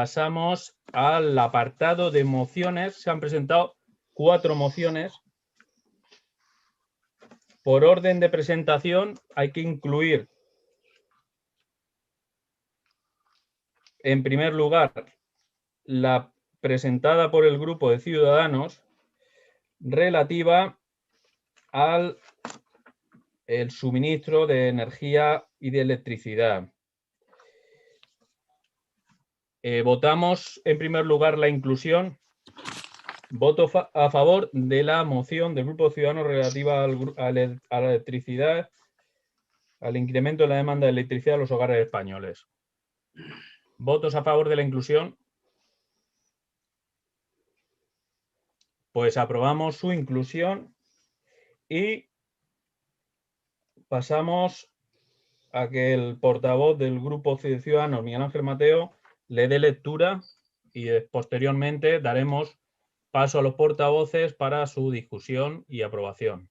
Pasamos al apartado de mociones. Se han presentado 4 mociones. Por orden de presentación hay que incluir, en primer lugar, la presentada por el Grupo de Ciudadanos relativa al suministro de energía y de electricidad. Votamos en primer lugar la inclusión. Voto a favor de la moción del Grupo de Ciudadanos relativa a la electricidad, al incremento de la demanda de electricidad de los hogares españoles. ¿Votos a favor de la inclusión? Pues aprobamos su inclusión y pasamos a que el portavoz del Grupo de Ciudadanos, Miguel Ángel Mateo, le dé lectura y posteriormente daremos paso a los portavoces para su discusión y aprobación.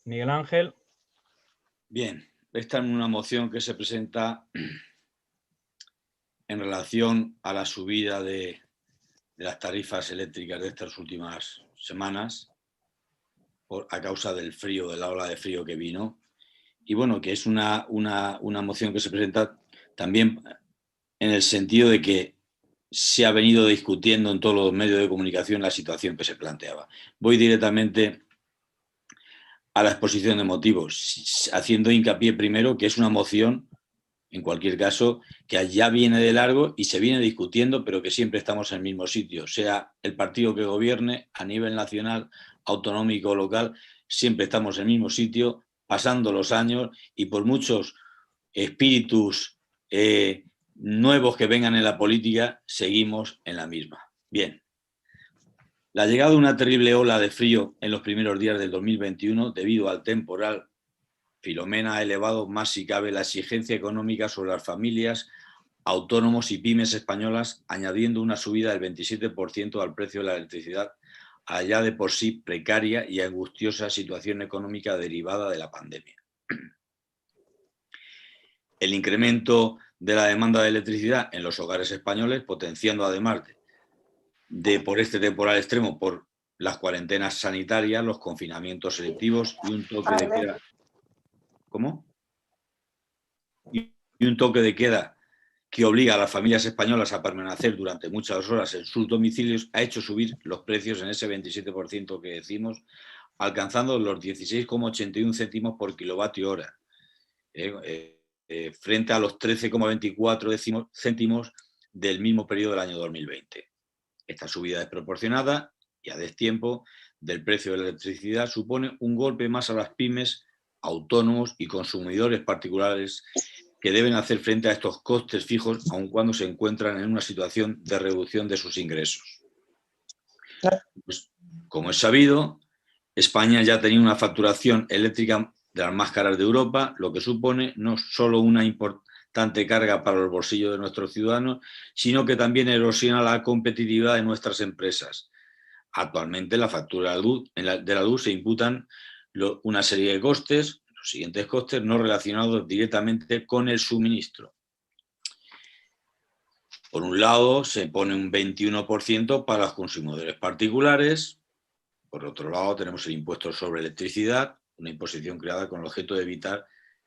Miguel Ángel. Bien, esta es una moción que se presenta en relación a la subida de las tarifas eléctricas de estas últimas semanas a causa del frío, de la ola de frío que vino. Y bueno, que es una moción que se presenta también en el sentido de que se ha venido discutiendo en todos los medios de comunicación la situación que se planteaba. Voy directamente a la exposición de motivos, haciendo hincapié primero que es una moción, en cualquier caso, que ya viene de largo y se viene discutiendo, pero que siempre estamos en el mismo sitio, sea el partido que gobierne a nivel nacional, autonómico o local, siempre estamos en el mismo sitio, pasando los años y por muchos espíritus nuevos que vengan en la política, seguimos en la misma. Bien. La llegada de una terrible ola de frío en los primeros días del 2021, debido al temporal Filomena, ha elevado más si cabe la exigencia económica sobre las familias, autónomos y pymes españolas, añadiendo una subida del 27% al precio de la electricidad, a ya de por sí precaria y angustiosa situación económica derivada de la pandemia. El incremento de la demanda de electricidad en los hogares españoles, potenciando además por este temporal extremo, por las cuarentenas sanitarias, los confinamientos selectivos y un toque de queda. ¿Cómo? Y un toque de queda que obliga a las familias españolas a permanecer durante muchas horas en sus domicilios, ha hecho subir los precios en ese 27% que decimos, alcanzando los 16,81 céntimos por kilovatio hora, frente a los 13,24 céntimos del mismo periodo del año 2020. Esta subida desproporcionada y a destiempo del precio de la electricidad supone un golpe más a las pymes, autónomos y consumidores particulares que deben hacer frente a estos costes fijos aun cuando se encuentran en una situación de reducción de sus ingresos. Pues, como es sabido, España ya tenía una facturación eléctrica de las más caras de Europa, lo que supone no solo una importante carga para los bolsillos de nuestros ciudadanos, sino que también erosiona la competitividad de nuestras empresas. Actualmente, la factura de la luz se imputan una serie de costes, los siguientes costes no relacionados directamente con el suministro. Por un lado, se pone un 21% para los consumidores particulares. Por otro lado, tenemos el impuesto sobre electricidad, una imposición creada con el objeto de evitar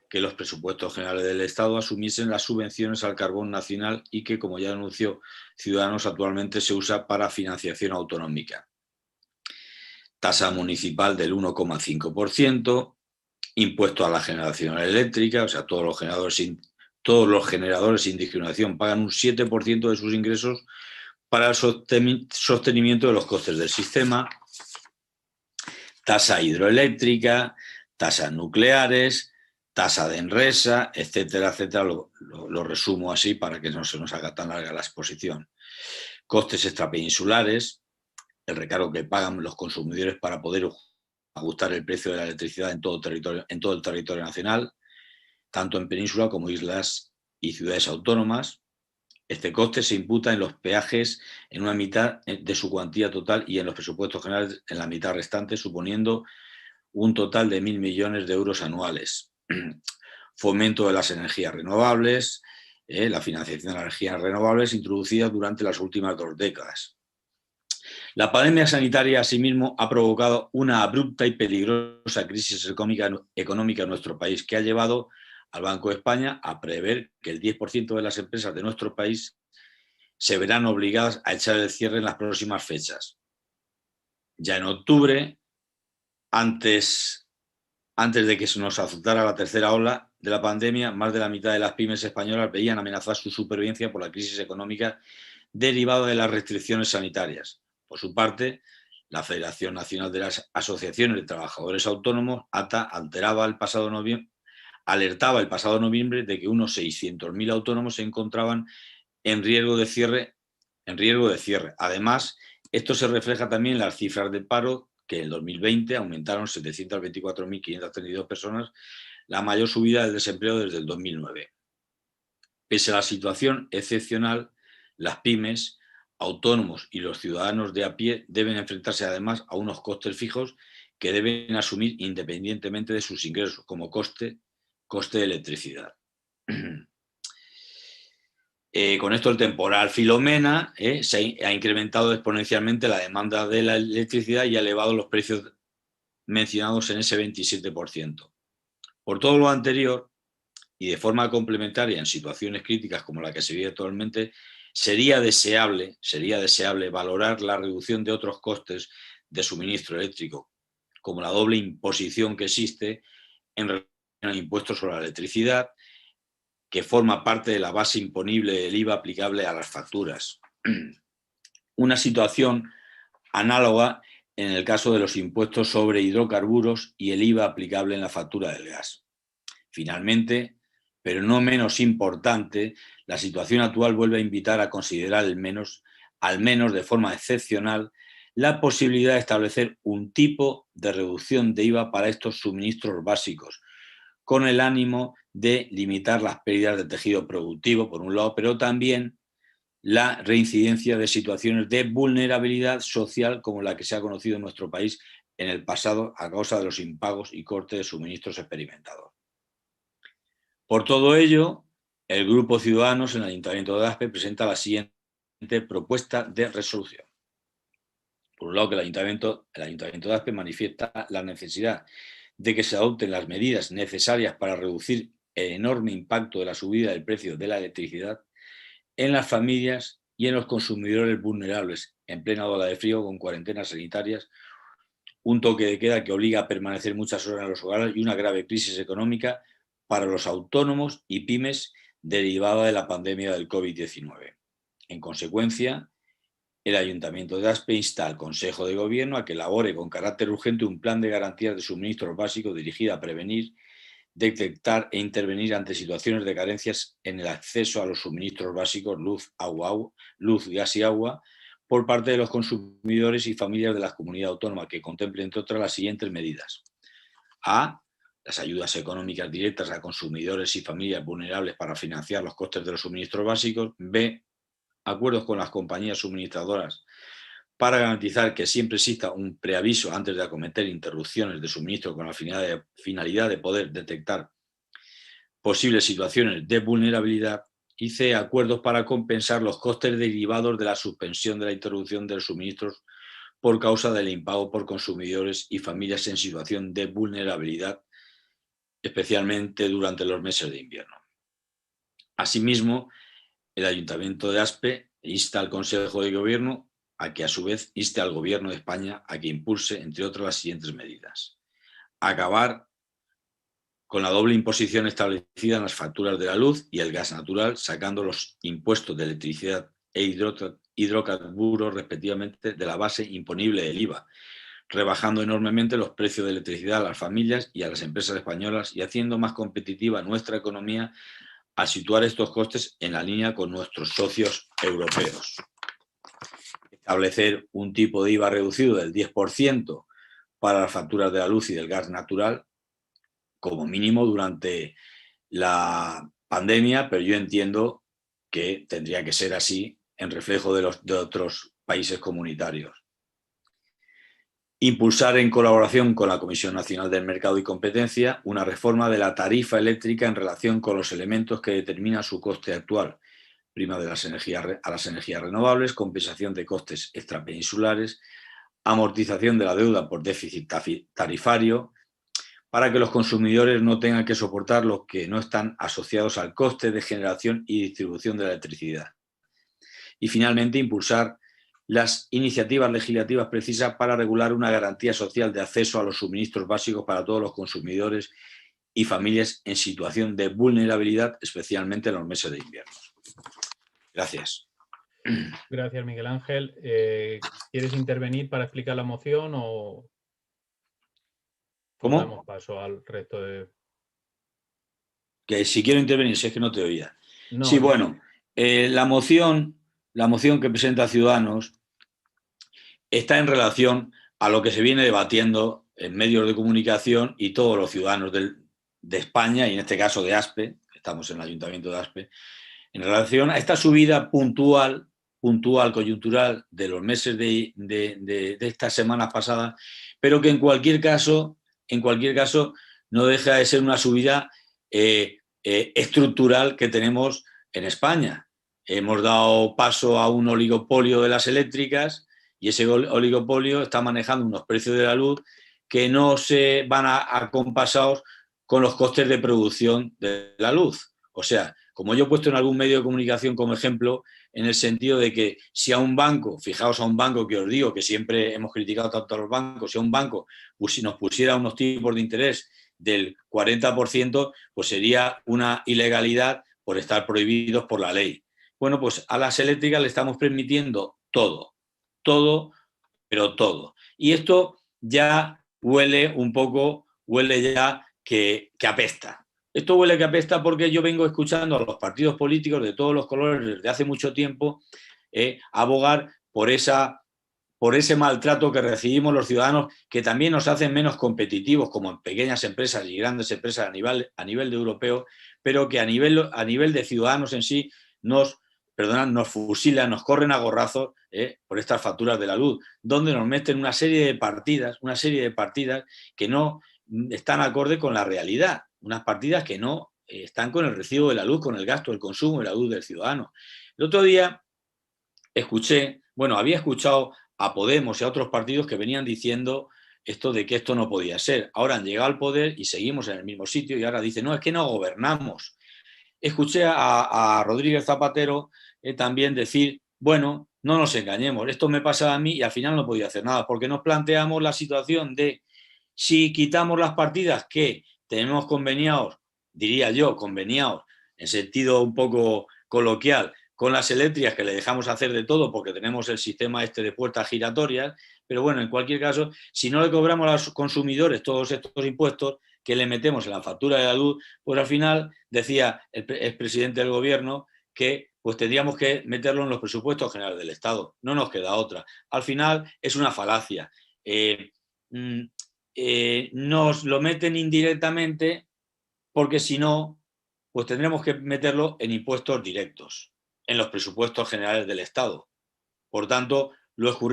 que los presupuestos generales del Estado asumiesen las subvenciones al carbón nacional y que, como ya anunció Ciudadanos, actualmente se usa para financiación autonómica. Tasa municipal del 1,5%, impuesto a la generación eléctrica, o sea, todos los generadores sin discriminación pagan un 7% de sus ingresos para el sostenimiento de los costes del sistema. Tasa hidroeléctrica, tasas nucleares, tasa de Enresa, etcétera, etcétera. Lo resumo así para que no se nos haga tan larga la exposición. Costes extrapeninsulares, el recargo que pagan los consumidores para poder ajustar el precio de la electricidad en todo el territorio nacional, tanto en península como islas y ciudades autónomas. Este coste se imputa en los peajes en una mitad de su cuantía total y en los presupuestos generales en la mitad restante, suponiendo un total de 1.000 millones de euros anuales. Fomento de las energías renovables, la financiación de energías renovables introducidas durante las últimas 2 décadas. La pandemia sanitaria, asimismo, ha provocado una abrupta y peligrosa crisis económica en nuestro país, que ha llevado al Banco de España a prever que el 10% de las empresas de nuestro país se verán obligadas a echar el cierre en las próximas fechas. Ya en octubre, antes de que se nos azotara la tercera ola de la pandemia, más de la mitad de las pymes españolas veían amenazar su supervivencia por la crisis económica derivada de las restricciones sanitarias. Por su parte, la Federación Nacional de las Asociaciones de Trabajadores Autónomos, ATA, alertaba el pasado noviembre de que unos 600.000 autónomos se encontraban en riesgo de cierre. Además, esto se refleja también en las cifras de paro, que en 2020 aumentaron 724.532 personas, la mayor subida del desempleo desde el 2009. Pese a la situación excepcional, las pymes, autónomos y los ciudadanos de a pie deben enfrentarse además a unos costes fijos que deben asumir independientemente de sus ingresos, como coste de electricidad. Con esto el temporal Filomena se ha incrementado exponencialmente la demanda de la electricidad y ha elevado los precios mencionados en ese 27%. Por todo lo anterior, y de forma complementaria en situaciones críticas como la que se vive actualmente, sería deseable valorar la reducción de otros costes de suministro eléctrico, como la doble imposición que existe en relación al impuesto sobre la electricidad, que forma parte de la base imponible del IVA aplicable a las facturas. Una situación análoga en el caso de los impuestos sobre hidrocarburos y el IVA aplicable en la factura del gas. Finalmente, pero no menos importante, la situación actual vuelve a invitar a considerar al menos de forma excepcional, la posibilidad de establecer un tipo de reducción de IVA para estos suministros básicos, con el ánimo de limitar las pérdidas de tejido productivo, por un lado, pero también la reincidencia de situaciones de vulnerabilidad social como la que se ha conocido en nuestro país en el pasado a causa de los impagos y cortes de suministros experimentados. Por todo ello, el Grupo Ciudadanos en el Ayuntamiento de Aspe presenta la siguiente propuesta de resolución. Por un lado, que el Ayuntamiento de Aspe manifiesta la necesidad de que se adopten las medidas necesarias para reducir el enorme impacto de la subida del precio de la electricidad en las familias y en los consumidores vulnerables en plena ola de frío, con cuarentenas sanitarias, un toque de queda que obliga a permanecer muchas horas en los hogares y una grave crisis económica para los autónomos y pymes derivada de la pandemia del COVID-19. En consecuencia, el Ayuntamiento de Aspe insta al Consejo de Gobierno a que elabore con carácter urgente un plan de garantías de suministros básicos dirigido a prevenir, detectar e intervenir ante situaciones de carencias en el acceso a los suministros básicos, luz, gas y agua, por parte de los consumidores y familias de la comunidad autónoma, que contemple, entre otras, las siguientes medidas. A. Las ayudas económicas directas a consumidores y familias vulnerables para financiar los costes de los suministros básicos. B. Acuerdos con las compañías suministradoras para garantizar que siempre exista un preaviso antes de acometer interrupciones de suministro con la finalidad de poder detectar posibles situaciones de vulnerabilidad. Y C. Acuerdos para compensar los costes derivados de la suspensión de la interrupción de los suministros por causa del impago por consumidores y familias en situación de vulnerabilidad, especialmente durante los meses de invierno. Asimismo, el Ayuntamiento de Aspe insta al Consejo de Gobierno a que, a su vez, inste al Gobierno de España a que impulse, entre otras, las siguientes medidas. Acabar con la doble imposición establecida en las facturas de la luz y el gas natural, sacando los impuestos de electricidad e hidrocarburos, respectivamente, de la base imponible del IVA, rebajando enormemente los precios de electricidad a las familias y a las empresas españolas y haciendo más competitiva nuestra economía al situar estos costes en la línea con nuestros socios europeos. Establecer un tipo de IVA reducido del 10% para las facturas de la luz y del gas natural, como mínimo durante la pandemia, pero yo entiendo que tendría que ser así en reflejo de otros países comunitarios. Impulsar, en colaboración con la Comisión Nacional del Mercado y Competencia, una reforma de la tarifa eléctrica en relación con los elementos que determinan su coste actual: prima de las energías, a las energías renovables, compensación de costes extrapeninsulares, amortización de la deuda por déficit tarifario, para que los consumidores no tengan que soportar los que no están asociados al coste de generación y distribución de la electricidad. Y finalmente, impulsar las iniciativas legislativas precisas para regular una garantía social de acceso a los suministros básicos para todos los consumidores y familias en situación de vulnerabilidad, especialmente en los meses de invierno. Gracias. Gracias, Miguel Ángel. ¿Quieres intervenir para explicar la moción o ¿Cómo? damos paso al resto de...? Que si quiero intervenir, si es que no te oía. No, sí, no. bueno, la moción que presenta Ciudadanos está en relación a lo que se viene debatiendo en medios de comunicación y todos los ciudadanos de España, y en este caso de Aspe, estamos en el Ayuntamiento de Aspe, en relación a esta subida puntual, coyuntural, de los meses de estas semanas pasadas, pero que en cualquier caso no deja de ser una subida estructural que tenemos en España. Hemos dado paso a un oligopolio de las eléctricas y ese oligopolio está manejando unos precios de la luz que no se van acompasados con los costes de producción de la luz. O sea, como yo he puesto en algún medio de comunicación como ejemplo, en el sentido de que si a un banco, fijaos a un banco que os digo que siempre hemos criticado tanto a los bancos, si a un banco nos pusiera unos tipos de interés del 40%, pues sería una ilegalidad por estar prohibidos por la ley. Bueno, pues a las eléctricas le estamos permitiendo todo, pero todo. Y esto ya huele ya que apesta. Esto huele que apesta porque yo vengo escuchando a los partidos políticos de todos los colores desde hace mucho tiempo abogar por ese maltrato que recibimos los ciudadanos, que también nos hacen menos competitivos como en pequeñas empresas y grandes empresas a nivel de europeo, pero que a nivel de ciudadanos en sí nos fusilan, nos corren a gorrazos por estas facturas de la luz, donde nos meten una serie de partidas que no están acorde con la realidad, unas partidas que no están con el recibo de la luz, con el gasto, el consumo de la luz del ciudadano. El otro día había escuchado a Podemos y a otros partidos que venían diciendo esto de que esto no podía ser. Ahora han llegado al poder y seguimos en el mismo sitio y ahora dicen, no, es que no gobernamos. Escuché a Rodríguez Zapatero también decir, bueno, no nos engañemos, esto me pasa a mí y al final no podía hacer nada, porque nos planteamos la situación de si quitamos las partidas que tenemos conveniados, diría yo, conveniados en sentido un poco coloquial, con las eléctricas, que le dejamos hacer de todo porque tenemos el sistema de puertas giratorias, pero bueno, en cualquier caso, si no le cobramos a los consumidores todos estos impuestos que le metemos en la factura de la luz, pues al final, decía el expresidente del gobierno, que pues tendríamos que meterlo en los presupuestos generales del Estado. No nos queda otra. Al final es una falacia. Nos lo meten indirectamente porque si no, pues tendremos que meterlo en impuestos directos, en los presupuestos generales del Estado. Por tanto,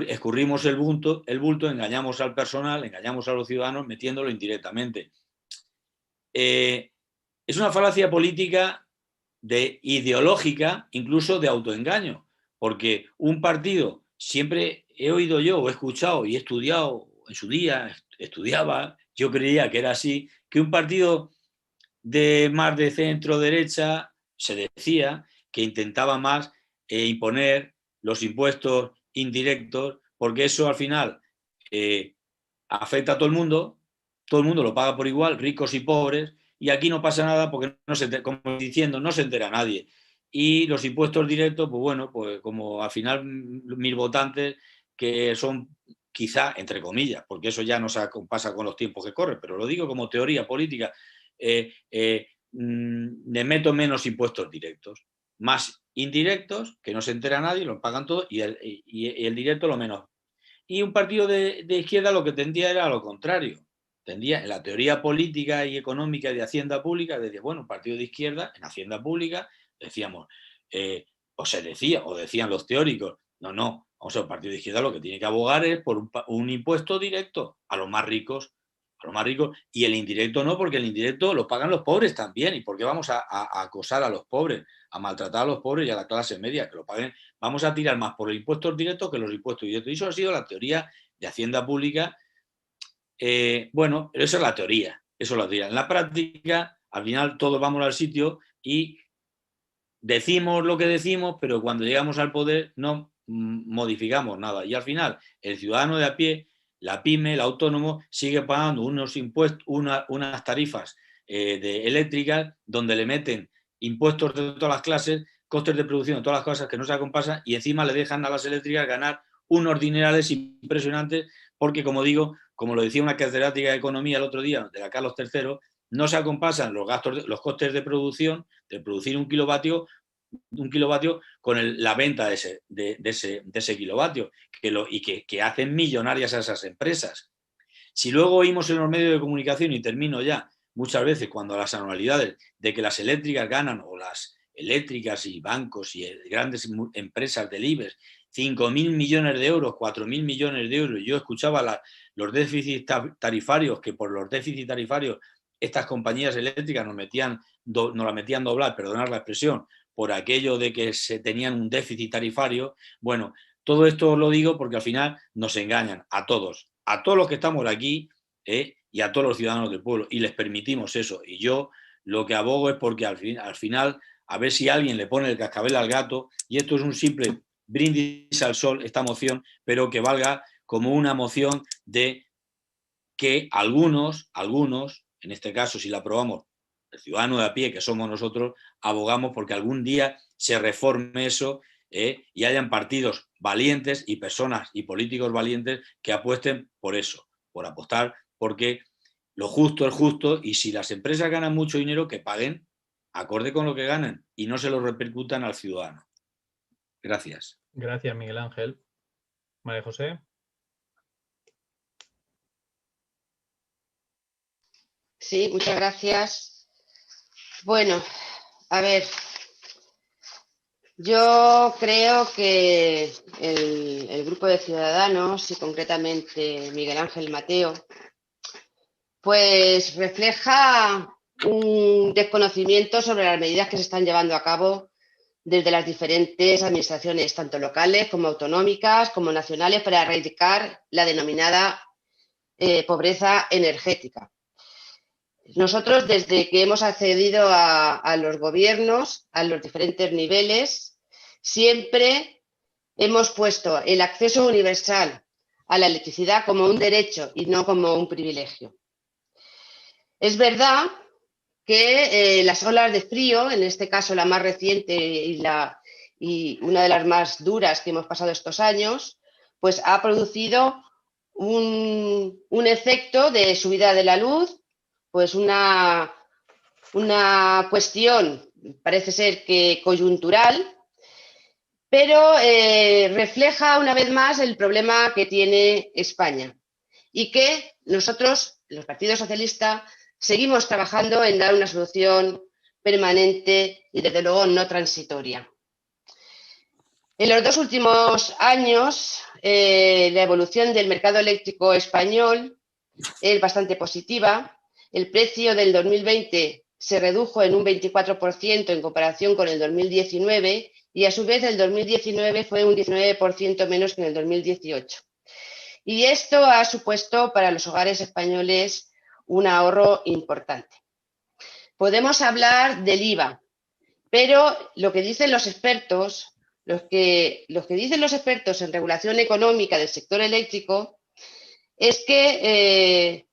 escurrimos el bulto, engañamos al personal, engañamos a los ciudadanos metiéndolo indirectamente. Es una falacia política ideológica, incluso de autoengaño, porque un partido, siempre he oído yo, o he escuchado y he estudiado en su día, estudiaba, yo creía que era así, que un partido más de centro derecha se decía que intentaba más imponer los impuestos indirectos, porque eso al final afecta a todo el mundo lo paga por igual, ricos y pobres, y aquí no pasa nada porque no se entera nadie. Y los impuestos directos, pues bueno, pues como al final mis votantes, que son quizá, entre comillas, porque eso ya no se pasa con los tiempos que corren, pero lo digo como teoría política, le meto menos impuestos directos, más indirectos, que no se entera nadie, los pagan todos, y el directo lo menos. Y un partido de izquierda lo que tendía era lo contrario. Tendía en la teoría política y económica de Hacienda Pública, decía, bueno, un partido de izquierda en Hacienda Pública, decíamos, o decían los teóricos, no, Vamos a ver, el partido de izquierda lo que tiene que abogar es por un impuesto directo a los más ricos, y el indirecto no, porque el indirecto lo pagan los pobres también. ¿Y por qué vamos a acosar a los pobres, a maltratar a los pobres y a la clase media? Que lo paguen. Vamos a tirar más por los impuestos directos que los impuestos indirectos. Y eso ha sido la teoría de Hacienda Pública. Bueno, pero eso es la teoría. Eso es la teoría. En la práctica, al final todos vamos al sitio y decimos lo que decimos, pero cuando llegamos al poder no modificamos nada. Y al final, el ciudadano de a pie, la pyme, el autónomo, sigue pagando unos impuestos, unas tarifas eléctricas donde le meten impuestos de todas las clases, costes de producción de todas las cosas que no se acompasan, y encima le dejan a las eléctricas ganar unos dinerales impresionantes, porque, como digo, como lo decía una catedrática de economía el otro día, de la Carlos III, no se acompasan los gastos, los costes de producción, de producir un kilovatio con la venta de ese kilovatio, que hacen millonarias a esas empresas. Si luego oímos en los medios de comunicación, y termino ya, muchas veces cuando las anualidades de que las eléctricas ganan, o las eléctricas y bancos y grandes empresas del IBEX, 5.000 millones de euros, 4.000 millones de euros. Yo escuchaba los déficits tarifarios, que por los déficits tarifarios estas compañías eléctricas nos la metían doblar, perdonad la expresión, por aquello de que se tenían un déficit tarifario. Bueno, todo esto os lo digo porque al final nos engañan a todos los que estamos aquí, y a todos los ciudadanos del pueblo, y les permitimos eso. Y yo lo que abogo es porque al final, a ver si alguien le pone el cascabel al gato, y esto es un simple brindis al sol, esta moción, pero que valga como una moción de que algunos, en este caso, si la aprobamos, el ciudadano de a pie, que somos nosotros, abogamos porque algún día se reforme eso, y hayan partidos valientes y personas y políticos valientes que apuesten por eso, por apostar, porque lo justo es justo, y si las empresas ganan mucho dinero, que paguen acorde con lo que ganan y no se lo repercutan al ciudadano. Gracias. Gracias, Miguel Ángel. María José. Sí, muchas gracias. Bueno, a ver, yo creo que el grupo de Ciudadanos, y concretamente Miguel Ángel Mateo, pues refleja un desconocimiento sobre las medidas que se están llevando a cabo desde las diferentes administraciones, tanto locales como autonómicas, como nacionales, para erradicar la denominada pobreza energética. Nosotros, desde que hemos accedido a los gobiernos, a los diferentes niveles, siempre hemos puesto el acceso universal a la electricidad como un derecho y no como un privilegio. Es verdad que las olas de frío, en este caso la más reciente y una de las más duras que hemos pasado estos años, pues ha producido un efecto de subida de la luz, pues una cuestión, parece ser que coyuntural, pero refleja una vez más el problema que tiene España, y que nosotros, los partidos socialistas, seguimos trabajando en dar una solución permanente y, desde luego, no transitoria. En los 2 últimos años, la evolución del mercado eléctrico español es bastante positiva. El precio del 2020 se redujo en un 24% en comparación con el 2019, y a su vez el 2019 fue un 19% menos que en el 2018. Y esto ha supuesto para los hogares españoles un ahorro importante. Podemos hablar del IVA, pero lo que dicen los expertos, lo que dicen los expertos en regulación económica del sector eléctrico, es que,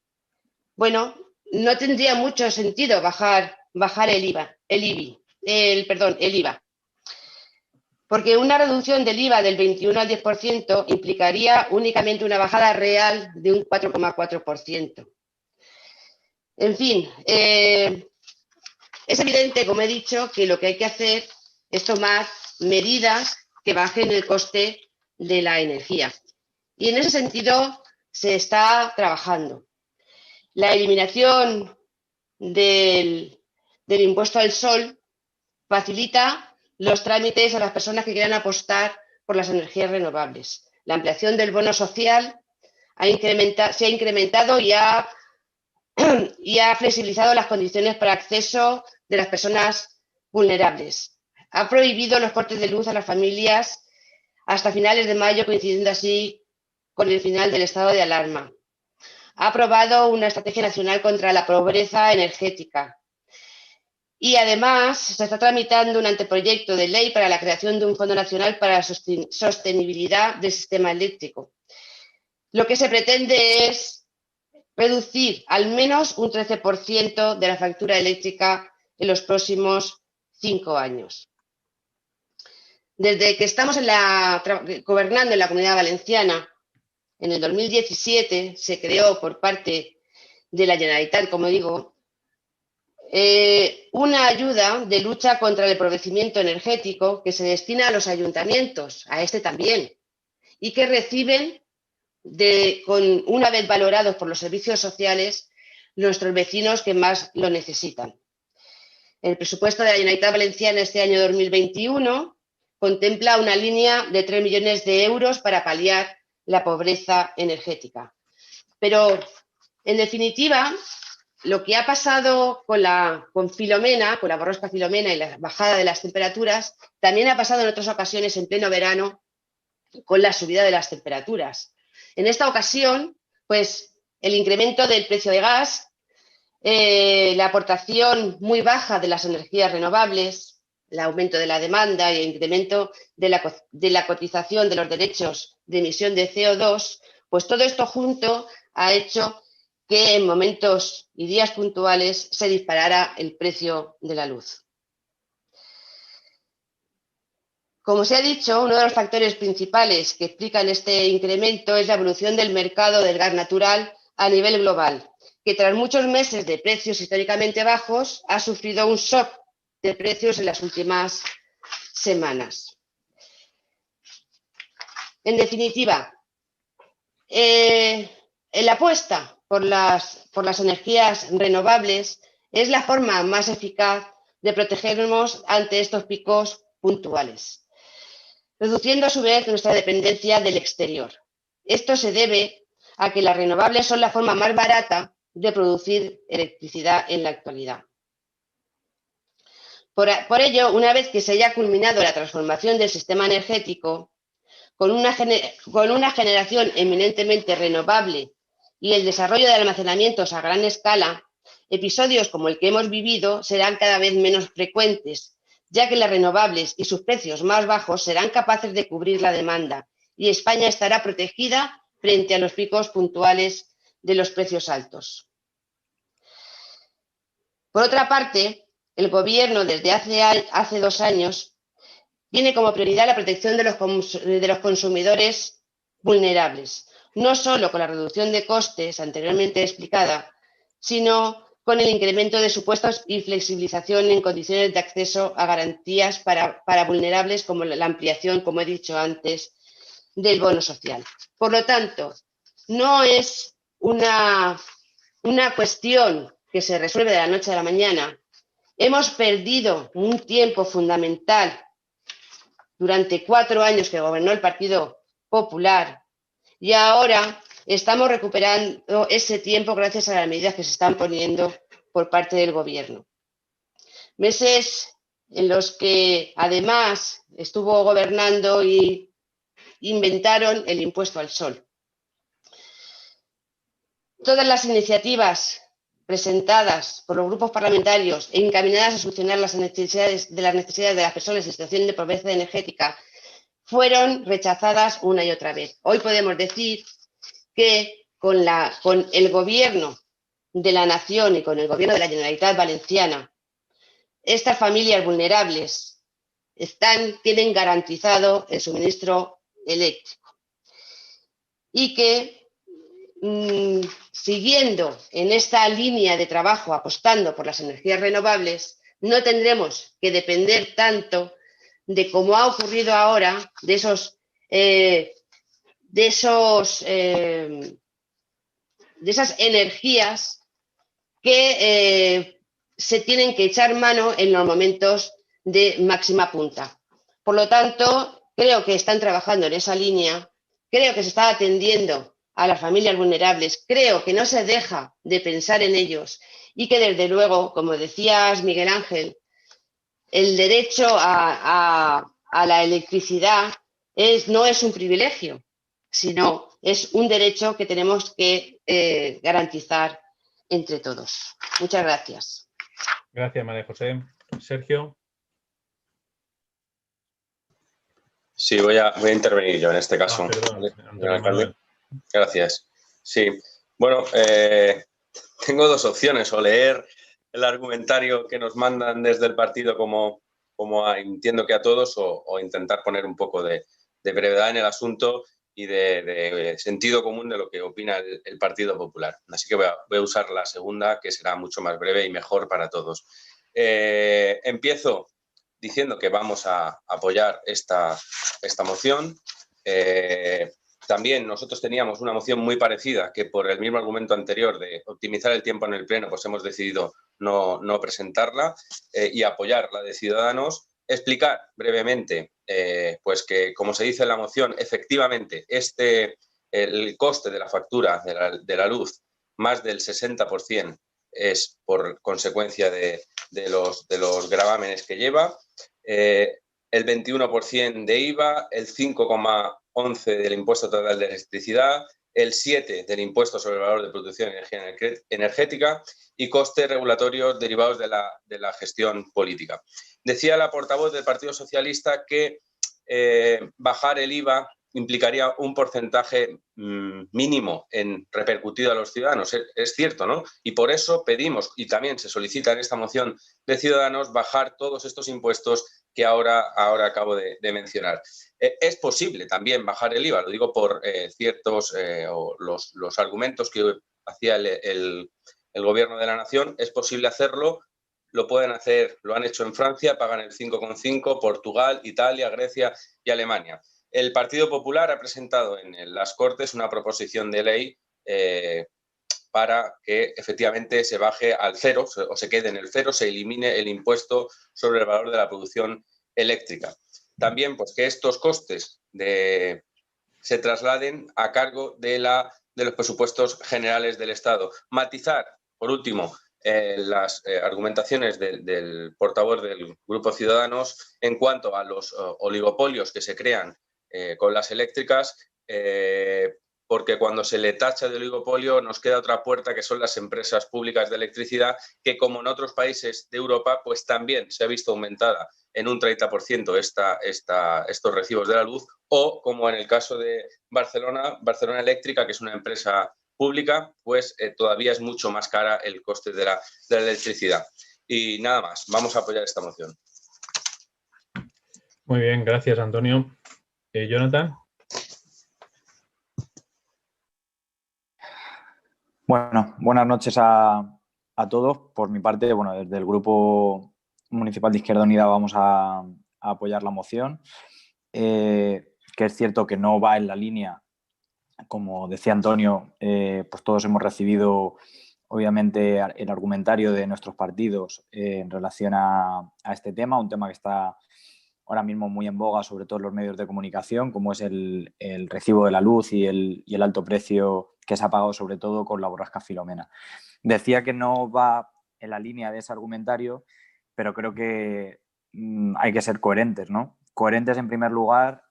bueno, no tendría mucho sentido bajar el IVA. Porque una reducción del IVA del 21 al 10% implicaría únicamente una bajada real de un 4,4%. En fin, es evidente, como he dicho, que lo que hay que hacer es tomar medidas que bajen el coste de la energía. Y en ese sentido se está trabajando. La eliminación del impuesto al sol facilita los trámites a las personas que quieran apostar por las energías renovables. La ampliación del bono social se ha incrementado y ha flexibilizado las condiciones para acceso de las personas vulnerables. Ha prohibido los cortes de luz a las familias hasta finales de mayo, coincidiendo así con el final del estado de alarma. Ha aprobado una estrategia nacional contra la pobreza energética. Y además se está tramitando un anteproyecto de ley para la creación de un Fondo Nacional para la Sostenibilidad del Sistema Eléctrico. Lo que se pretende es reducir al menos un 13% de la factura eléctrica en los próximos 5 años. Desde que estamos gobernando en la Comunidad Valenciana, en el 2017 se creó por parte de la Generalitat, como digo, una ayuda de lucha contra el empobrecimiento energético que se destina a los ayuntamientos, a este también, y que reciben, una vez valorados por los servicios sociales, nuestros vecinos que más lo necesitan. El presupuesto de la Generalitat Valenciana este año 2021 contempla una línea de 3 millones de euros para paliar la pobreza energética. Pero, en definitiva, lo que ha pasado con Filomena, con la borrasca Filomena y la bajada de las temperaturas, también ha pasado en otras ocasiones en pleno verano con la subida de las temperaturas. En esta ocasión, pues el incremento del precio de gas, la aportación muy baja de las energías renovables, el aumento de la demanda y el incremento de la cotización de los derechos de emisión de CO2, pues todo esto junto ha hecho que en momentos y días puntuales se disparara el precio de la luz. Como se ha dicho, uno de los factores principales que explican este incremento es la evolución del mercado del gas natural a nivel global, que tras muchos meses de precios históricamente bajos ha sufrido un shock de precios en las últimas semanas. En definitiva, la apuesta por las energías renovables es la forma más eficaz de protegernos ante estos picos puntuales, reduciendo a su vez nuestra dependencia del exterior. Esto se debe a que las renovables son la forma más barata de producir electricidad en la actualidad. Por ello, una vez que se haya culminado la transformación del sistema energético, con una generación eminentemente renovable y el desarrollo de almacenamientos a gran escala, episodios como el que hemos vivido serán cada vez menos frecuentes, ya que las renovables y sus precios más bajos serán capaces de cubrir la demanda y España estará protegida frente a los picos puntuales de los precios altos. Por otra parte, el Gobierno desde hace 2 años tiene como prioridad la protección de los consumidores vulnerables, no solo con la reducción de costes anteriormente explicada, sino con el incremento de supuestos y flexibilización en condiciones de acceso a garantías para vulnerables, como la ampliación, como he dicho antes, del bono social. Por lo tanto, no es una cuestión que se resuelve de la noche a la mañana. Hemos perdido un tiempo fundamental durante 4 años que gobernó el Partido Popular y ahora estamos recuperando ese tiempo gracias a las medidas que se están poniendo por parte del Gobierno. Meses en los que además estuvo gobernando y inventaron el impuesto al sol. Todas las iniciativas presentadas por los grupos parlamentarios e encaminadas a solucionar las necesidades de las personas en situación de pobreza energética fueron rechazadas una y otra vez. Hoy podemos decir que con el Gobierno de la Nación y con el Gobierno de la Generalitat Valenciana, estas familias vulnerables tienen garantizado el suministro eléctrico y que siguiendo en esta línea de trabajo, apostando por las energías renovables, no tendremos que depender tanto de, como ha ocurrido ahora, de esas energías que se tienen que echar mano en los momentos de máxima punta. Por lo tanto, creo que están trabajando en esa línea, creo que se está atendiendo a las familias vulnerables, creo que no se deja de pensar en ellos y que desde luego, como decías Miguel Ángel, el derecho a la electricidad no es un privilegio, sino es un derecho que tenemos que garantizar entre todos. Muchas gracias. Gracias, María José. Sergio. Sí, voy a intervenir yo en este caso. Perdón, ¿Vale? Antonio Manuel. Gracias. Sí, bueno, tengo dos opciones, o leer el argumentario que nos mandan desde el partido como entiendo que a todos, o intentar poner un poco de brevedad en el asunto y de sentido común de lo que opina el Partido Popular. Así que voy a usar la segunda, que será mucho más breve y mejor para todos. Empiezo diciendo que vamos a apoyar esta moción. También nosotros teníamos una moción muy parecida que por el mismo argumento anterior de optimizar el tiempo en el Pleno, pues hemos decidido no presentarla y apoyar la de Ciudadanos. Explicar brevemente pues que, como se dice en la moción, efectivamente el coste de la factura de la luz, más del 60% es por consecuencia de los gravámenes que lleva, el 21% de IVA, el 5,11% del impuesto total de electricidad, el 7% del impuesto sobre el valor de producción de energía energética y costes regulatorios derivados de la gestión política. Decía la portavoz del Partido Socialista que bajar el IVA implicaría un porcentaje mínimo en repercutido a los ciudadanos. Es cierto, ¿no? Y por eso pedimos, y también se solicita en esta moción de Ciudadanos, bajar todos estos impuestos que ahora acabo de mencionar. Es posible también bajar el IVA, lo digo por ciertos los argumentos que hacía el Gobierno de la Nación. Es posible hacerlo, lo pueden hacer, lo han hecho en Francia, pagan el 5,5%, Portugal, Italia, Grecia y Alemania. El Partido Popular ha presentado en las Cortes una proposición de ley para que efectivamente se baje al cero o se quede en el cero, se elimine el impuesto sobre el valor de la producción eléctrica. También pues, que estos costes se trasladen a cargo de los presupuestos generales del Estado. Matizar, por último, las argumentaciones del portavoz del Grupo Ciudadanos en cuanto a los oligopolios que se crean con las eléctricas, porque cuando se le tacha de oligopolio nos queda otra puerta, que son las empresas públicas de electricidad, que como en otros países de Europa, pues también se ha visto aumentada en un 30% estos recibos de la luz, o como en el caso de Barcelona Eléctrica, que es una empresa pública, pues todavía es mucho más cara el coste de la electricidad. Y nada más, vamos a apoyar esta moción. Muy bien, gracias, Antonio. Jonathan. Bueno, buenas noches a todos. Por mi parte, bueno, desde el Grupo Municipal de Izquierda Unida vamos a apoyar la moción, que es cierto que no va en la línea, como decía Antonio, pues todos hemos recibido obviamente el argumentario de nuestros partidos en relación a este tema, un tema que está ahora mismo muy en boga, sobre todo en los medios de comunicación, como es el recibo de la luz y el alto precio que se ha pagado sobre todo con la borrasca Filomena. Decía que no va en la línea de ese argumentario, pero creo que hay que ser coherentes, ¿no? Coherentes en primer lugar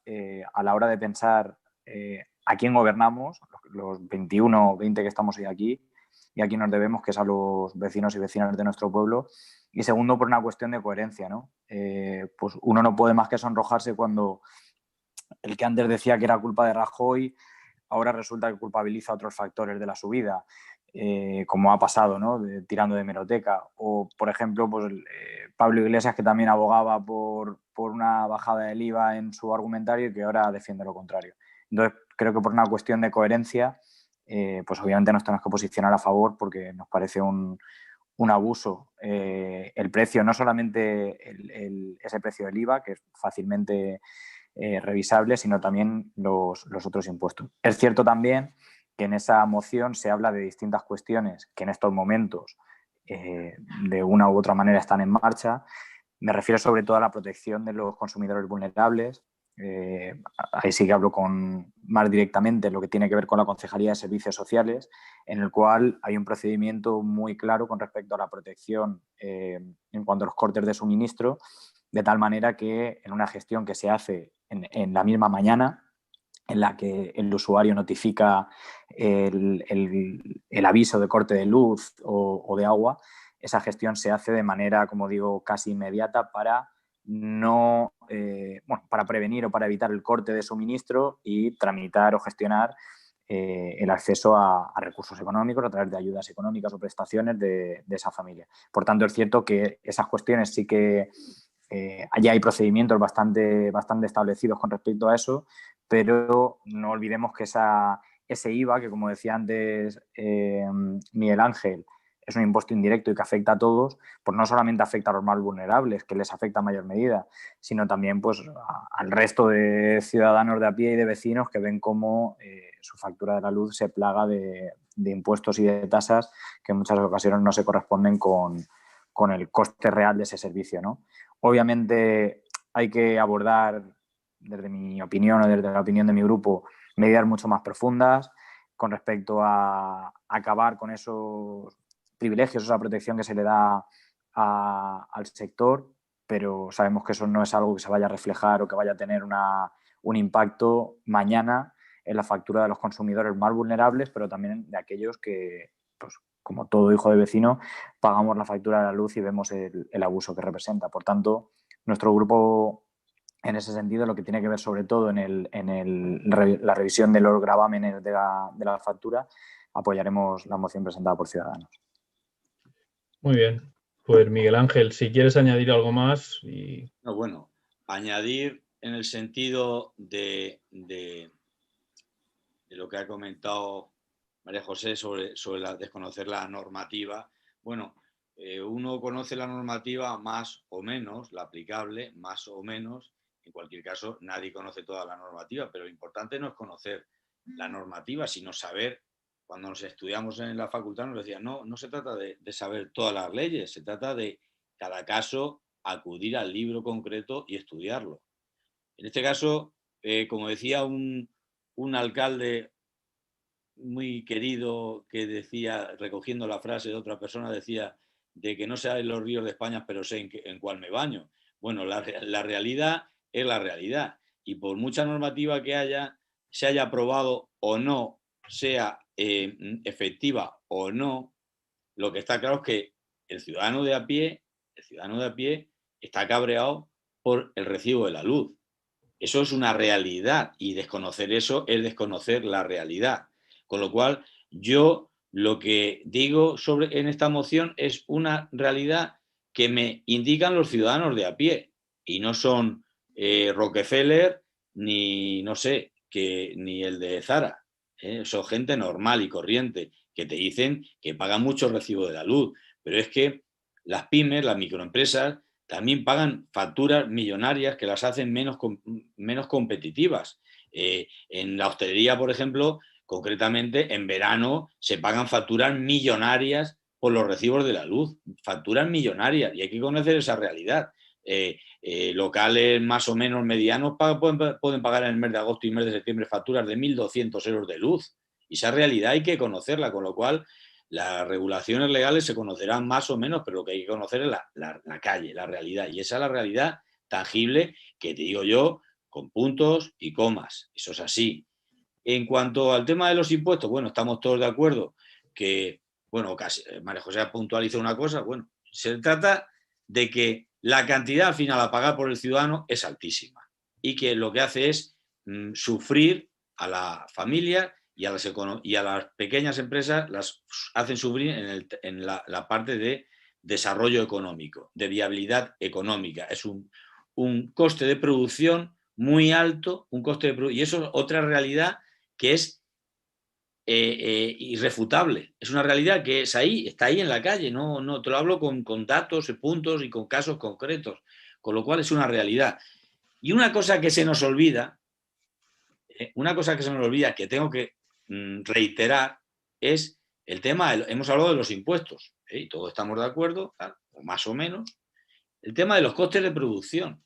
a la hora de pensar a quién gobernamos, los 21 o 20 que estamos hoy aquí, y a quién nos debemos, que es a los vecinos y vecinas de nuestro pueblo. Y segundo, por una cuestión de coherencia, ¿no? Pues uno no puede más que sonrojarse cuando el que antes decía que era culpa de Rajoy ahora resulta que culpabiliza otros factores de la subida, como ha pasado, ¿no? Tirando de hemeroteca. O, por ejemplo, pues, Pablo Iglesias, que también abogaba por una bajada del IVA en su argumentario y que ahora defiende lo contrario. Entonces, creo que por una cuestión de coherencia, pues obviamente nos tenemos que posicionar a favor, porque nos parece un abuso el precio, no solamente ese precio del IVA, que es fácilmente revisable, sino también los otros impuestos. Es cierto también que en esa moción se habla de distintas cuestiones que en estos momentos de una u otra manera están en marcha. Me refiero sobre todo a la protección de los consumidores vulnerables, ahí sí que hablo más directamente lo que tiene que ver con la Concejalía de Servicios Sociales, en el cual hay un procedimiento muy claro con respecto a la protección en cuanto a los cortes de suministro, de tal manera que en una gestión que se hace en la misma mañana, en la que el usuario notifica el aviso de corte de luz o de agua, esa gestión se hace de manera, como digo, casi inmediata para para prevenir o para evitar el corte de suministro y tramitar o gestionar el acceso a recursos económicos a través de ayudas económicas o prestaciones de esa familia. Por tanto, es cierto que esas cuestiones sí que ya hay procedimientos bastante establecidos con respecto a eso, pero no olvidemos que ese IVA, que como decía antes Miguel Ángel, es un impuesto indirecto y que afecta a todos, pues no solamente afecta a los más vulnerables, que les afecta en mayor medida, sino también pues, al resto de ciudadanos de a pie y de vecinos que ven cómo su factura de la luz se plaga de impuestos y de tasas que en muchas ocasiones no se corresponden con el coste real de ese servicio, ¿no? Obviamente hay que abordar, desde mi opinión o desde la opinión de mi grupo, medidas mucho más profundas con respecto a acabar con esos privilegios, esa protección que se le da al sector, pero sabemos que eso no es algo que se vaya a reflejar o que vaya a tener un impacto mañana en la factura de los consumidores más vulnerables, pero también de aquellos que, pues, como todo hijo de vecino, pagamos la factura de la luz y vemos el abuso que representa. Por tanto, nuestro grupo, en ese sentido, lo que tiene que ver sobre todo en la revisión de los gravámenes de la factura, apoyaremos la moción presentada por Ciudadanos. Muy bien. Pues Miguel Ángel, si quieres añadir algo más. No, bueno, añadir en el sentido de lo que ha comentado María José sobre desconocer la normativa. Bueno, uno conoce la normativa más o menos, la aplicable más o menos. En cualquier caso, nadie conoce toda la normativa, pero lo importante no es conocer la normativa, sino saber. Cuando nos estudiamos en la facultad nos decían, no se trata de saber todas las leyes, se trata de cada caso acudir al libro concreto y estudiarlo. En este caso, como decía un alcalde muy querido que decía, recogiendo la frase de otra persona, decía de que no sé en los ríos de España, pero sé en cuál me baño. Bueno, la realidad es la realidad. Y por mucha normativa que se haya aprobado o no, sea efectiva o no, lo que está claro es que el ciudadano de a pie está cabreado por el recibo de la luz. Eso es una realidad y desconocer eso es desconocer la realidad. Con lo cual, yo lo que digo en esta moción es una realidad que me indican los ciudadanos de a pie y no son Rockefeller ni, no sé, ni el de Zara. Son gente normal y corriente que te dicen que pagan mucho recibo de la luz, pero es que las pymes, las microempresas, también pagan facturas millonarias que las hacen menos competitivas. En la hostelería, por ejemplo, concretamente en verano se pagan facturas millonarias por los recibos de la luz, facturas millonarias, y hay que conocer esa realidad. Locales más o menos medianos pueden pagar en el mes de agosto y mes de septiembre facturas de 1.200 euros de luz, y esa realidad hay que conocerla, con lo cual las regulaciones legales se conocerán más o menos, pero lo que hay que conocer es la calle, la realidad, y esa es la realidad tangible que te digo yo, con puntos y comas, eso es así. En cuanto al tema de los impuestos, bueno, estamos todos de acuerdo que, bueno, casi María José puntualiza una cosa, bueno, se trata de que la cantidad al final a pagar por el ciudadano es altísima y que lo que hace es sufrir a la familia y a las pequeñas empresas, las hacen sufrir en la parte de desarrollo económico, de viabilidad económica. Es un coste de producción muy alto, y eso es otra realidad que es irrefutable. Es una realidad que está ahí en la calle, no te lo hablo con datos, puntos y con casos concretos, con lo cual es una realidad. Y una cosa que se nos olvida, que tengo que reiterar, es el tema, hemos hablado de los impuestos, y todos estamos de acuerdo, o más o menos, el tema de los costes de producción.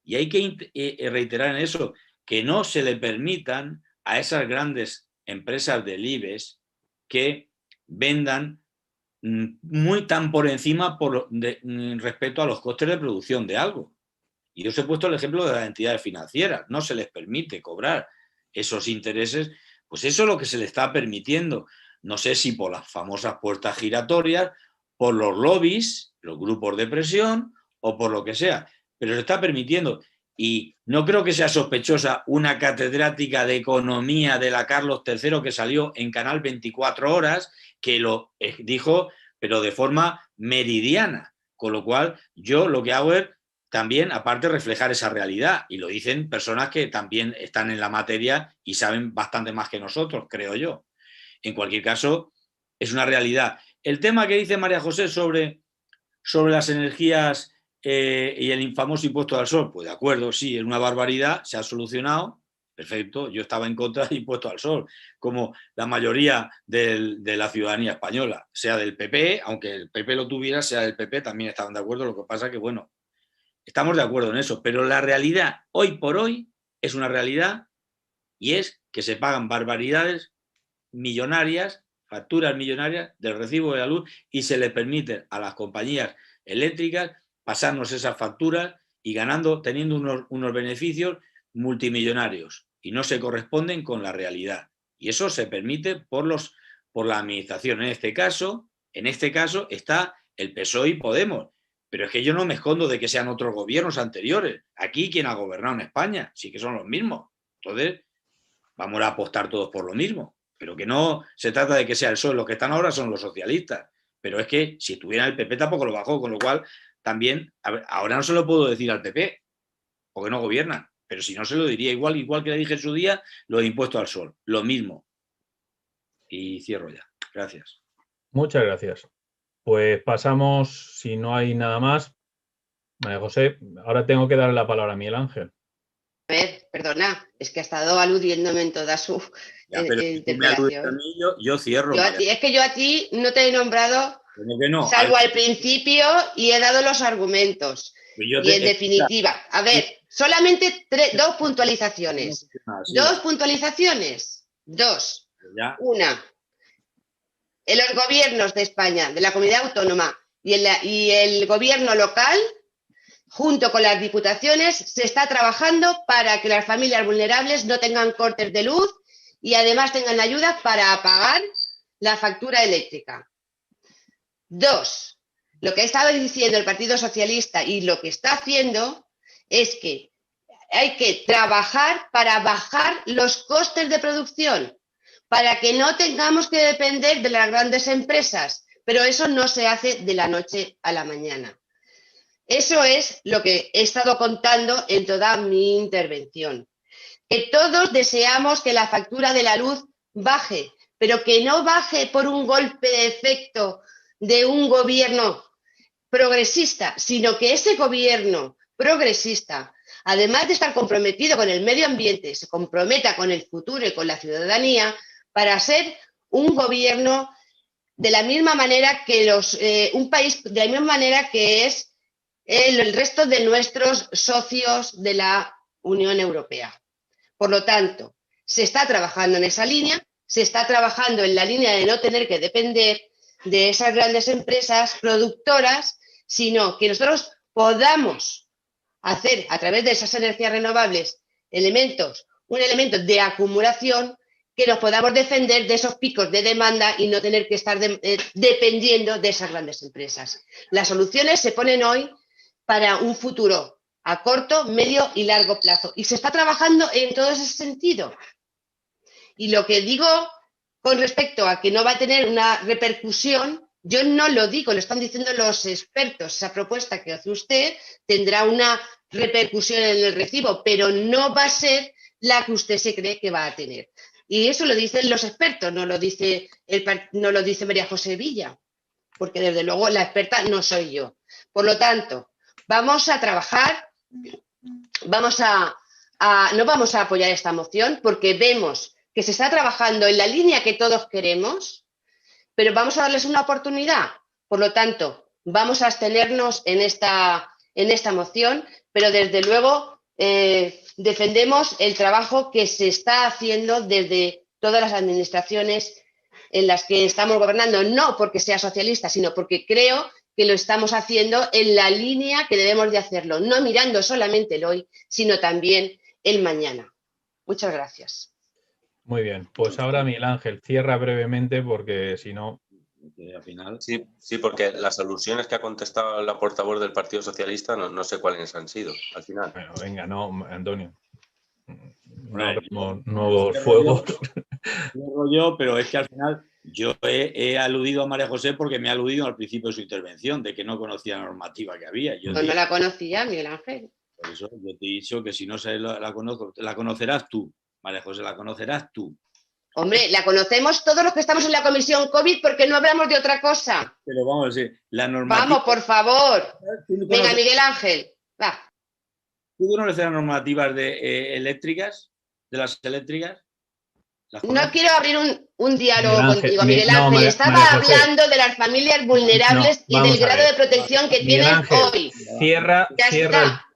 Y hay que reiterar en eso, que no se le permitan a esas grandes empresas del IBEX que vendan muy tan por encima respecto a los costes de producción de algo. Y yo os he puesto el ejemplo de las entidades financieras. No se les permite cobrar esos intereses. Pues eso es lo que se le está permitiendo. No sé si por las famosas puertas giratorias, por los lobbies, los grupos de presión o por lo que sea. Pero se está permitiendo. Y no creo que sea sospechosa una catedrática de economía de la Carlos III que salió en Canal 24 Horas, que lo dijo, pero de forma meridiana. Con lo cual, yo lo que hago es también, aparte, reflejar esa realidad. Y lo dicen personas que también están en la materia y saben bastante más que nosotros, creo yo. En cualquier caso, es una realidad. El tema que dice María José sobre las energías y el famoso impuesto al sol, pues de acuerdo, sí, es una barbaridad, se ha solucionado, perfecto, yo estaba en contra del impuesto al sol, como la mayoría de la ciudadanía española, sea del PP, aunque el PP lo tuviera, sea del PP, también estaban de acuerdo, lo que pasa que, bueno, estamos de acuerdo en eso, pero la realidad, hoy por hoy, es una realidad y es que se pagan barbaridades millonarias, facturas millonarias del recibo de la luz y se le permite a las compañías eléctricas pasarnos esas facturas y teniendo unos beneficios multimillonarios y no se corresponden con la realidad. Y eso se permite por la administración. En este caso está el PSOE y Podemos. Pero es que yo no me escondo de que sean otros gobiernos anteriores. Aquí quien ha gobernado en España, sí que son los mismos. Entonces, vamos a apostar todos por lo mismo. Pero que no se trata de que sea el PSOE, los que están ahora son los socialistas. Pero es que si estuviera el PP tampoco lo bajó, con lo cual también, ahora no se lo puedo decir al PP, porque no gobiernan. Pero si no se lo diría igual que le dije en su día, lo de impuesto al sol, lo mismo. Y cierro ya. Gracias. Muchas gracias. Pues pasamos, si no hay nada más. María José, ahora tengo que darle la palabra a Miguel Ángel. A ver, perdona, es que ha estado aludiéndome en toda su interpelación. Yo cierro. Es que yo a ti no te he nombrado, que no? salvo al principio, y he dado los argumentos. Y en definitiva, a ver, solamente dos puntualizaciones. Dos puntualizaciones. Dos. Una. En los gobiernos de España, de la comunidad autónoma y el gobierno local, junto con las diputaciones, se está trabajando para que las familias vulnerables no tengan cortes de luz y además tengan ayuda para pagar la factura eléctrica. Dos, lo que estaba diciendo el Partido Socialista y lo que está haciendo es que hay que trabajar para bajar los costes de producción, para que no tengamos que depender de las grandes empresas, pero eso no se hace de la noche a la mañana. Eso es lo que he estado contando en toda mi intervención. Que todos deseamos que la factura de la luz baje, pero que no baje por un golpe de efecto de un gobierno progresista, sino que ese gobierno progresista, además de estar comprometido con el medio ambiente, se comprometa con el futuro y con la ciudadanía para ser un gobierno de la misma manera que un país de la misma manera que es el resto de nuestros socios de la Unión Europea. Por lo tanto, se está trabajando en esa línea, se está trabajando en la línea de no tener que depender de esas grandes empresas productoras, sino que nosotros podamos hacer a través de esas energías renovables un elemento de acumulación que nos podamos defender de esos picos de demanda y no tener que estar dependiendo de esas grandes empresas. Las soluciones se ponen hoy para un futuro a corto, medio y largo plazo. Y se está trabajando en todo ese sentido. Y lo que digo con respecto a que no va a tener una repercusión, yo no lo digo, lo están diciendo los expertos. Esa propuesta que hace usted tendrá una repercusión en el recibo, pero no va a ser la que usted se cree que va a tener. Y eso lo dicen los expertos, no lo dice María José Villa, porque desde luego la experta no soy yo. Por lo tanto, vamos a trabajar, no vamos a apoyar esta moción porque vemos que se está trabajando en la línea que todos queremos, pero vamos a darles una oportunidad. Por lo tanto, vamos a abstenernos en esta moción, pero desde luego defendemos el trabajo que se está haciendo desde todas las administraciones en las que estamos gobernando, no porque sea socialista, sino porque creo que lo estamos haciendo en la línea que debemos de hacerlo, no mirando solamente el hoy, sino también el mañana. Muchas gracias. Muy bien, pues ahora Miguel Ángel, cierra brevemente porque si no... Al final... Sí, porque las alusiones que ha contestado la portavoz del Partido Socialista no sé cuáles han sido al final. Bueno, venga, no, Antonio. No Hombre, abrimos nuevos fuegos. Yo, pero es que al final yo he aludido a María José porque me ha aludido al principio de su intervención, de que no conocía la normativa que había. Yo No la conocía, Miguel Ángel. Por eso yo te he dicho que si no la conozco, la conocerás tú, María José, la conocerás tú. Hombre, la conocemos todos los que estamos en la comisión COVID porque no hablamos de otra cosa. Pero vamos a decir, la normativa... Vamos, por favor. ¿Tú Venga, Miguel Ángel, va. ¿Tú conoces las normativas eléctricas, de las eléctricas? No quiero abrir un diálogo contigo, Miguel no, Ángel. Estaba hablando de las familias vulnerables y del grado de protección que tienen hoy. Cierra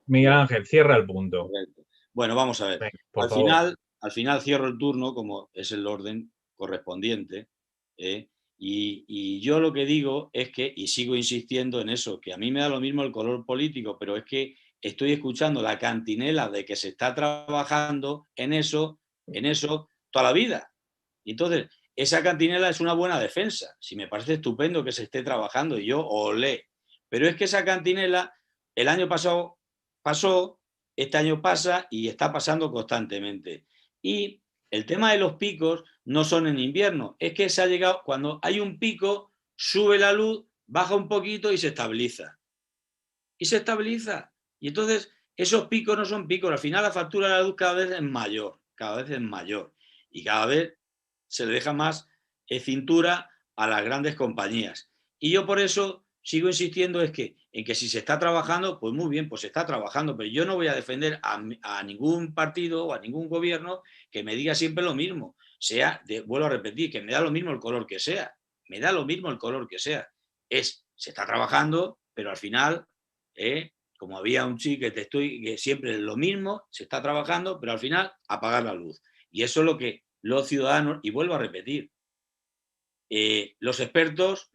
Miguel Ángel, cierra el punto. Correcto. Bueno, vamos a ver. Venga, al final cierro el turno, como es el orden correspondiente, y yo lo que digo es que, y sigo insistiendo en eso, que a mí me da lo mismo el color político, pero es que estoy escuchando la cantinela de que se está trabajando en eso toda la vida. Y entonces, esa cantinela es una buena defensa. Si me parece estupendo que se esté trabajando, y yo olé. Pero es que esa cantinela el año pasado pasó, este año pasa y está pasando constantemente. Y el tema de los picos no son en invierno. Es que se ha llegado, cuando hay un pico, sube la luz, baja un poquito y se estabiliza. Y se estabiliza. Y entonces, esos picos no son picos. Al final, la factura de la luz cada vez es mayor. Cada vez es mayor. Y cada vez se le deja más cintura a las grandes compañías. Y yo por eso sigo insistiendo en que si se está trabajando, pues muy bien, pues se está trabajando, pero yo no voy a defender a ningún partido o a ningún gobierno que me diga siempre lo mismo. Vuelvo a repetir, que me da lo mismo el color que sea. Me da lo mismo el color que sea. Se está trabajando, pero al final, como había un chico que siempre es lo mismo, se está trabajando, pero al final apagar la luz. Y eso es lo que los ciudadanos, y vuelvo a repetir, los expertos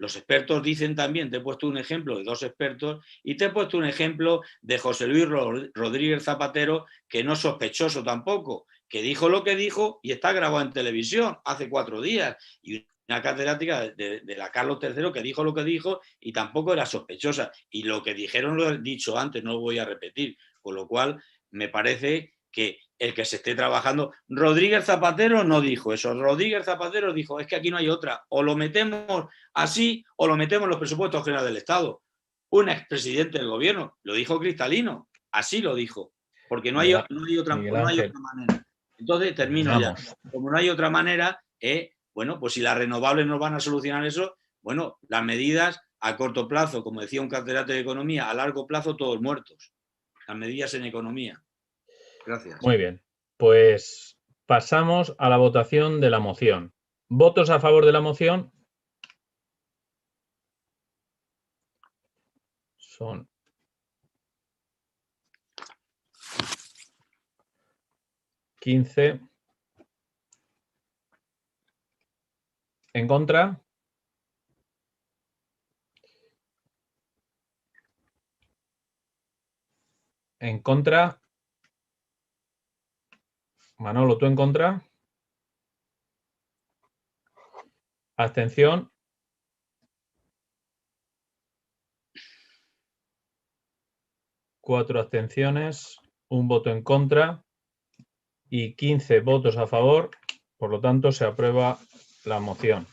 dicen también, te he puesto un ejemplo de 2 expertos y te he puesto un ejemplo de José Luis Rodríguez Zapatero, que no es sospechoso tampoco, que dijo lo que dijo y está grabado en televisión hace 4 días, y una catedrática de la Carlos III que dijo lo que dijo y tampoco era sospechosa, y lo que dijeron lo he dicho antes, no lo voy a repetir, con lo cual me parece que el que se esté trabajando... Rodríguez Zapatero no dijo eso. Rodríguez Zapatero dijo, es que aquí no hay otra. O lo metemos así o lo metemos en los presupuestos generales del Estado. Un expresidente del gobierno lo dijo cristalino. Así lo dijo. Porque no hay otra manera. Entonces, termino ya. Como no hay otra manera, bueno, pues si las renovables nos van a solucionar eso, bueno, las medidas a corto plazo, como decía un catedrático de economía, a largo plazo todos muertos. Las medidas en economía. Gracias. Muy bien, pues pasamos a la votación de la moción. ¿Votos a favor de la moción? Son 15. ¿En contra? ¿En contra? Manolo, ¿tú en contra? ¿Abstención? ¿4 abstenciones? ¿1 voto en contra? Y 15 votos a favor. Por lo tanto, se aprueba la moción.